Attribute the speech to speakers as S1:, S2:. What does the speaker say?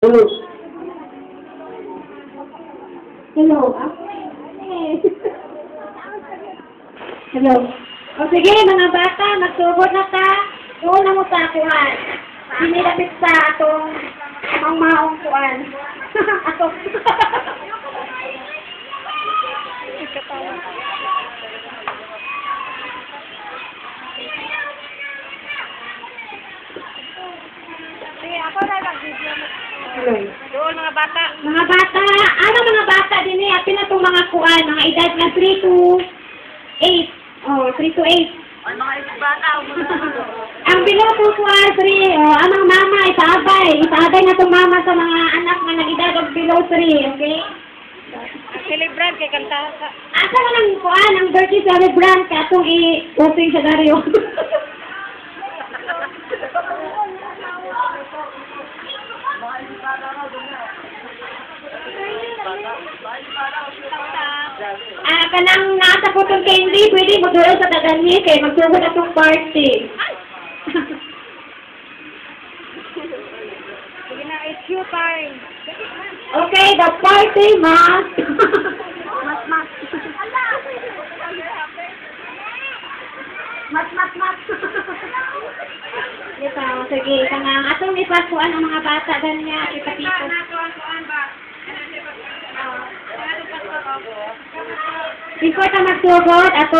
S1: Hello.
S2: Hello. Hello. O sige, mga bata, magsugod na ta. Doon na mo sa kuhan. Dinilapit sa atong maong kuhan. Ako.
S3: Sige, ako na mag-video mo.
S2: Hello.
S3: Doon, mga bata.
S2: Mga bata, ano mga bata din eh, apin na itong mga kuhan, mga edad na 3 to 8. Oh, 3 to 8.
S3: Ay, mga bata.
S2: Ang biloto ko ay 3, amang mama, isaabay na itong mama sa mga anak na nag-edad of below 3, okay?
S3: Ang celebrant kay kanta sa...
S2: Asa mo nang kuhan, ang birthday celebrant, ka itong i-posting sa Dario. Kanang nasa putong candy, pwede magduro sa taganyi kay magsugod atong party.
S3: Sige na, it's your time.
S2: Okay, the party must.
S3: Mas.
S2: Mas. Ito, sige, kanang atong ipasuan ang mga bata ganyan, ipatito. Before ta magsugod, ato